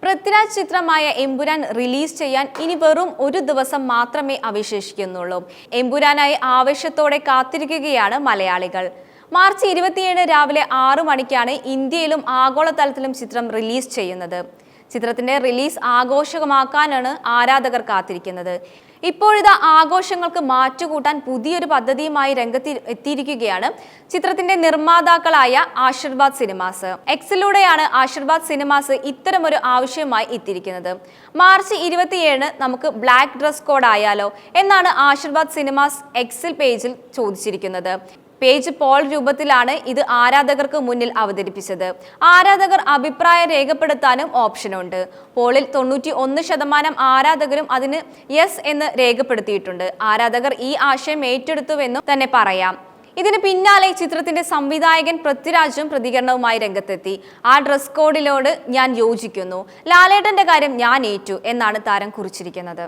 പൃഥ്വിരാജ് ചിത്രമായ എമ്പുരാൻ റിലീസ് ചെയ്യാൻ ഇനി വെറും ഒരു ദിവസം മാത്രമേ അവശേഷിക്കുന്നുള്ളൂ. എമ്പുരാനായി ആവേശത്തോടെ കാത്തിരിക്കുകയാണ് മലയാളികൾ. മാർച്ച് 27 രാവിലെ 6 മണിക്കാണ് ഇന്ത്യയിലും ആഗോളതലത്തിലും ചിത്രം റിലീസ് ചെയ്യുന്നത്. ചിത്രത്തിന്റെ റിലീസ് ആഘോഷമാക്കാനാണ് ആരാധകർ കാത്തിരിക്കുന്നത്. ഇപ്പോഴിതാ ആഘോഷങ്ങൾക്ക് മാറ്റുകൂട്ടാൻ പുതിയൊരു പദ്ധതിയുമായി രംഗത്ത് എത്തിയിരിക്കുകയാണ് ചിത്രത്തിന്റെ നിർമ്മാതാക്കളായ ആശീർവാദ് സിനിമാസ്. എക്സിലൂടെയാണ് ആശീർവാദ് സിനിമാസ് ഇത്തരമൊരു ആവശ്യവുമായി എത്തിയിരിക്കുന്നത്. മാർച്ച് 27 നമുക്ക് ബ്ലാക്ക് ഡ്രസ് കോഡ് ആയാലോ എന്നാണ് ആശീർവാദ് സിനിമാസ് എക്സിൽ പേജിൽ ചോദിച്ചിരിക്കുന്നത്. പേജ് പോൾ രൂപത്തിലാണ് ഇത് ആരാധകർക്ക് മുന്നിൽ അവതരിപ്പിച്ചത്. ആരാധകർ അഭിപ്രായം രേഖപ്പെടുത്താനും ഓപ്ഷനുണ്ട്. പോളിൽ 91% ആരാധകരും അതിന് യെസ് എന്ന് രേഖപ്പെടുത്തിയിട്ടുണ്ട്. ആരാധകർ ഈ ആശയം ഏറ്റെടുത്തുവെന്നും തന്നെ പറയാം. ഇതിന് പിന്നാലെ ചിത്രത്തിന്റെ സംവിധായകൻ പൃഥ്വിരാജും പ്രതികരണവുമായി രംഗത്തെത്തി. ആ ഡ്രസ് കോഡിനോട് ഞാൻ യോജിക്കുന്നു, ലാലേട്ടന്റെ കാര്യം ഞാൻ ഏറ്റു എന്നാണ് താരം കുറിച്ചിരിക്കുന്നത്.